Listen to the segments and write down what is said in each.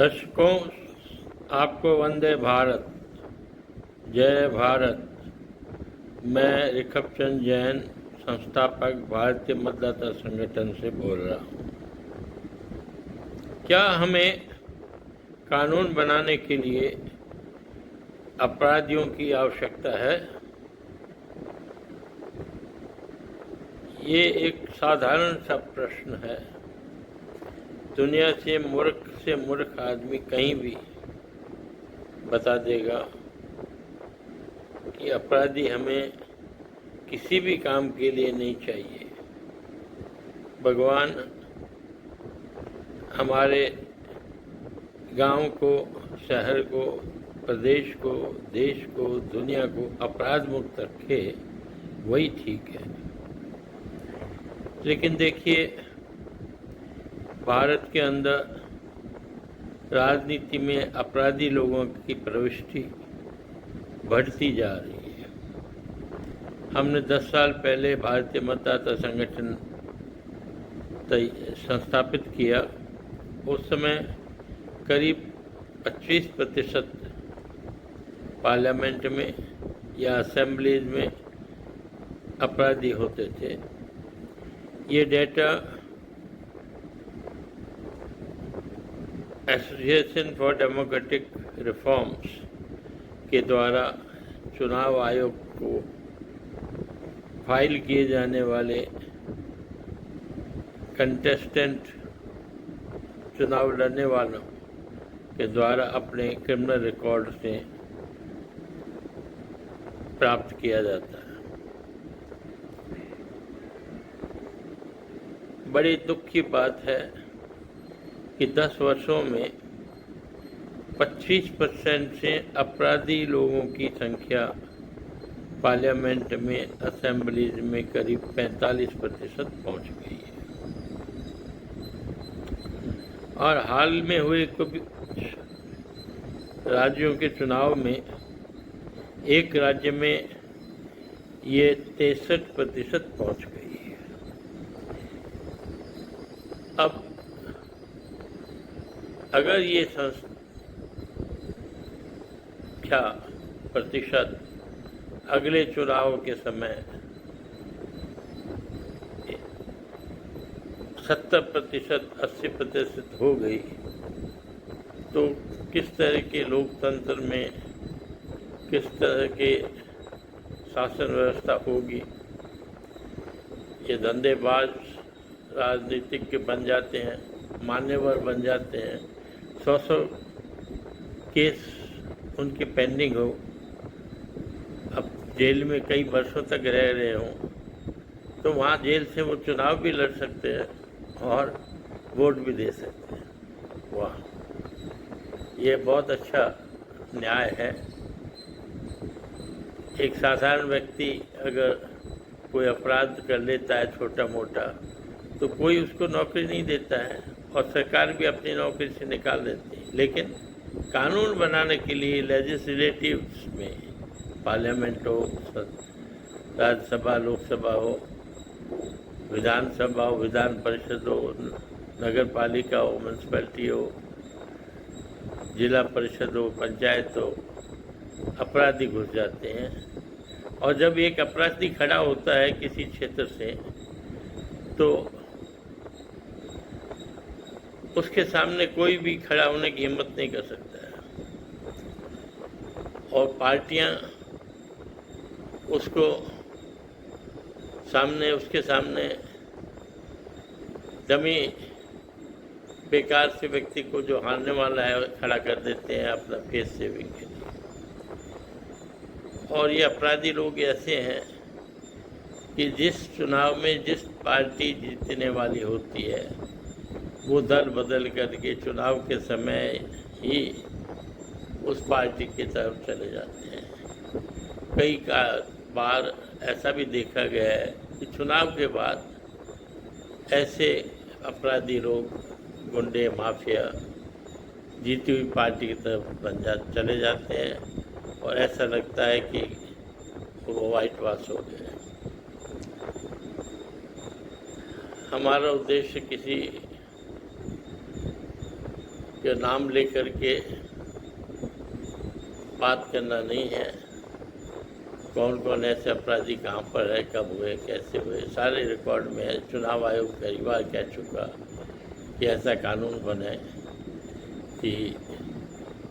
दर्शकों, आपको वंदे भारत, जय भारत। मैं ऋषभ चंद्र जैन, संस्थापक भारतीय मतदाता संगठन से बोल रहा हूँ। क्या हमें कानून बनाने के लिए अपराधियों की आवश्यकता है? ये एक साधारण सा प्रश्न है। दुनिया से मूर्ख आदमी कहीं भी बता देगा कि अपराधी हमें किसी भी काम के लिए नहीं चाहिए। भगवान हमारे गांव को, शहर को, प्रदेश को, देश को, दुनिया को अपराध मुक्त रखे, वही ठीक है। लेकिन देखिए, भारत के अंदर राजनीति में अपराधी लोगों की प्रविष्टि बढ़ती जा रही है। हमने 10 साल पहले भारतीय मतदाता संगठन संस्थापित किया। उस समय करीब 25% पार्लियामेंट में या असेंबलीज में अपराधी होते थे। ये data association for democratic reforms के द्वारा चुनाव आयोग को फाइल किए जाने वाले कंटेस्टेंट, चुनाव लड़ने वालों के द्वारा अपने क्रिमिनल रिकॉर्ड से प्राप्त किया जाता है। बड़ी दुख की बात है कि 10 वर्षों में 25% से अपराधी लोगों की संख्या पार्लियामेंट में, असेंबलीज में करीब 45% पहुंच गई है। और हाल में हुए कुछ राज्यों के चुनाव में एक राज्य में ये 63% पहुंच गई है। अब अगर ये संख्या प्रतिशत अगले चुनाव के समय 70%, 80% हो गई, तो किस तरह के लोकतंत्र में किस तरह के शासन व्यवस्था होगी। ये धंधेबाज राजनीतिज्ञ बन जाते हैं, मान्यवर बन जाते हैं, 100 केस उनके पेंडिंग हो, अब जेल में कई वर्षों तक रह रहे हों, तो वहाँ जेल से वो चुनाव भी लड़ सकते हैं और वोट भी दे सकते हैं। वाह, ये बहुत अच्छा न्याय है। एक साधारण व्यक्ति अगर कोई अपराध कर लेता है छोटा मोटा, तो कोई उसको नौकरी नहीं देता है और सरकार भी अपनी नौकरी से निकाल देती है। लेकिन कानून बनाने के लिए लेजिस्लेटिव में, पार्लियामेंट हो, राज्यसभा, लोकसभा हो, विधानसभा हो, विधान परिषद हो, नगर पालिका हो, म्यूनसिपैलिटी हो, जिला परिषद हो, पंचायत हो, अपराधी घुस जाते हैं। और जब एक अपराधी खड़ा होता है किसी क्षेत्र से, तो उसके सामने कोई भी खड़ा होने की हिम्मत नहीं कर सकता है। और पार्टियां उसके सामने डमी बेकार से व्यक्ति को, जो हारने वाला है, खड़ा कर देते हैं अपना फेस सेविंग के लिए। और ये अपराधी लोग ऐसे हैं कि जिस चुनाव में जिस पार्टी जीतने वाली होती है, वो दल बदल करके चुनाव के समय ही उस पार्टी की तरफ चले जाते हैं। कई बार ऐसा भी देखा गया है कि चुनाव के बाद ऐसे अपराधी लोग, गुंडे, माफिया जीती हुई पार्टी की तरफ चले जाते हैं और ऐसा लगता है कि वो वाइट वॉश हो गए। हमारा उद्देश्य किसी कि नाम लेकर के बात करना नहीं है। कौन कौन ऐसे अपराधी कहाँ पर है, कब हुए, कैसे हुए, सारे रिकॉर्ड में है। चुनाव आयोग कई बार कह चुका कि ऐसा कानून बने कि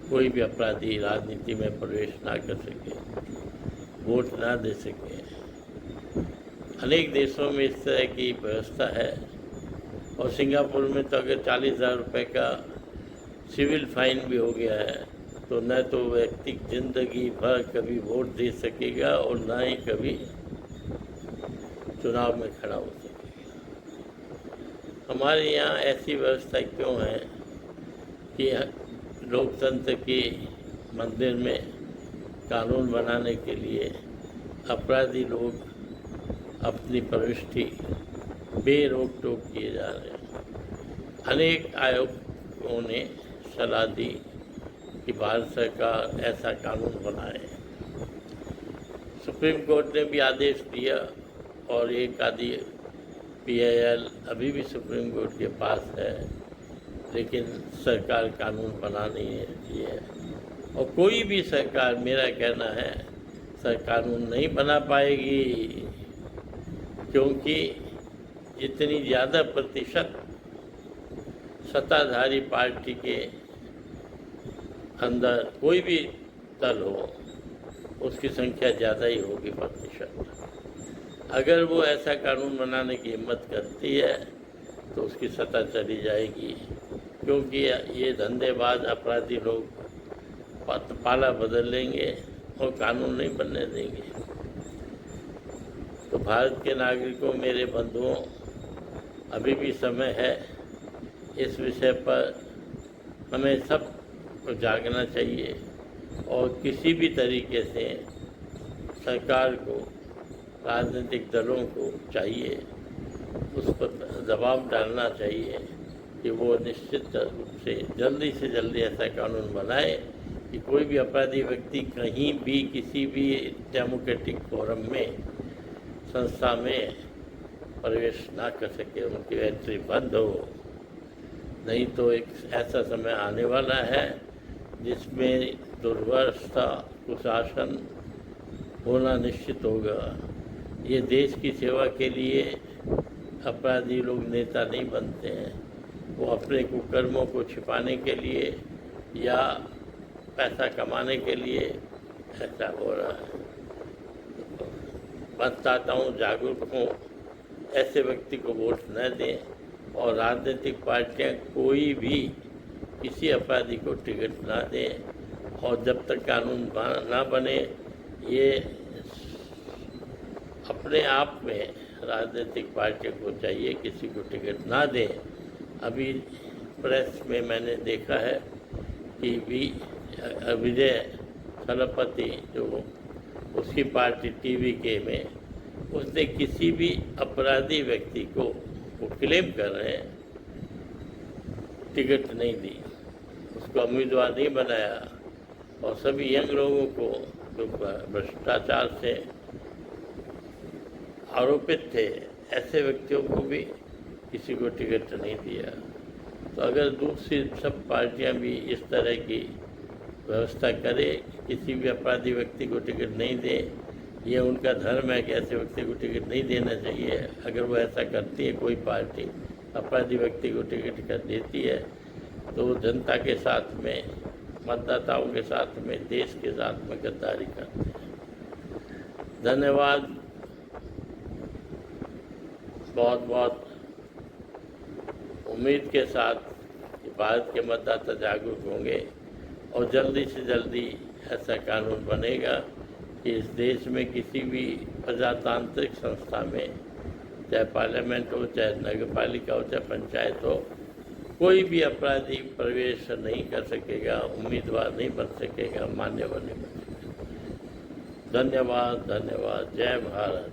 कोई भी अपराधी राजनीति में प्रवेश ना कर सके, वोट ना दे सके। अनेक देशों में इस तरह की व्यवस्था है। और सिंगापुर में तो अगर 40,000 रुपये का सिविल फाइन भी हो गया है तो न तो व्यक्ति जिंदगी भर कभी वोट दे सकेगा और न ही कभी चुनाव में खड़ा हो सकेगा। हमारे यहाँ ऐसी व्यवस्था क्यों है कि लोकतंत्र के मंदिर में कानून बनाने के लिए अपराधी लोग अपनी प्रविष्टि बेरोक टोक किए जा रहे हैं। अनेक आयोगों ने सलाह दी कि भारत सरकार ऐसा कानून बनाए। सुप्रीम कोर्ट ने भी आदेश दिया और एक आदि PIL अभी भी सुप्रीम कोर्ट के पास है, लेकिन सरकार कानून बना नहीं रही है। और कोई भी सरकार, मेरा कहना है, कानून नहीं बना पाएगी, क्योंकि जितनी ज़्यादा प्रतिशत सत्ताधारी पार्टी के अंदर कोई भी दल हो, उसकी संख्या ज़्यादा ही होगी प्रतिशत। अगर वो ऐसा कानून बनाने की हिम्मत करती है तो उसकी सत्ता चली जाएगी, क्योंकि ये धंधेबाज अपराधी लोग पाला बदल लेंगे और कानून नहीं बनने देंगे। तो भारत के नागरिकों, मेरे बंधुओं, अभी भी समय है। इस विषय पर हमें सब को जागना चाहिए और किसी भी तरीके से सरकार को, राजनीतिक दलों को चाहिए उस पर दबाव डालना चाहिए कि वो निश्चित रूप से जल्दी ऐसा कानून बनाए कि कोई भी अपराधी व्यक्ति कहीं भी किसी भी डेमोक्रेटिक फोरम में, संस्था में प्रवेश ना कर सके, उनकी एंट्री बंद हो। नहीं तो एक ऐसा समय आने वाला है जिसमें दुर्व्यवस्था, कुशासन होना निश्चित होगा। ये देश की सेवा के लिए अपराधी लोग नेता नहीं बनते हैं, वो अपने कुकर्मों को छिपाने के लिए या पैसा कमाने के लिए ऐसा हो रहा है। बताता हूँ, जागरूक हों, ऐसे व्यक्ति को वोट न दें और राजनीतिक पार्टियां कोई भी किसी अपराधी को टिकट ना दें। और जब तक कानून ना बने, ये अपने आप में राजनीतिक पार्टियों को चाहिए किसी को टिकट ना दें। अभी प्रेस में मैंने देखा है कि विजय थलपति, जो उसकी पार्टी TVK में, उसने किसी भी अपराधी व्यक्ति को, वो क्लेम कर रहे हैं, टिकट नहीं दी, उसको उम्मीदवार नहीं बनाया। और सभी यंग लोगों को जो भ्रष्टाचार से आरोपित थे, ऐसे व्यक्तियों को भी किसी को टिकट नहीं दिया। तो अगर दूसरी सब पार्टियां भी इस तरह की व्यवस्था करें, किसी भी अपराधी व्यक्ति को टिकट नहीं दे, ये उनका धर्म है कि ऐसे व्यक्ति को टिकट नहीं देना चाहिए। अगर वो ऐसा करती है, कोई पार्टी अपराधी व्यक्ति को टिकट कर देती है, तो जनता के साथ में, मतदाताओं के साथ में, देश के साथ में गद्दारी करते हैं। धन्यवाद। बहुत बहुत उम्मीद के साथ कि भारत के मतदाता जागरूक होंगे और जल्दी से जल्दी ऐसा कानून बनेगा कि इस देश में किसी भी प्रजातांत्रिक संस्था में, चाहे पार्लियामेंट हो, चाहे नगर पालिका हो, चाहे पंचायत हो, कोई भी अपराधी प्रवेश नहीं कर सकेगा, उम्मीदवार नहीं बन सकेगा, मान्यवर नहीं बन सकेगा। धन्यवाद। जय भारत।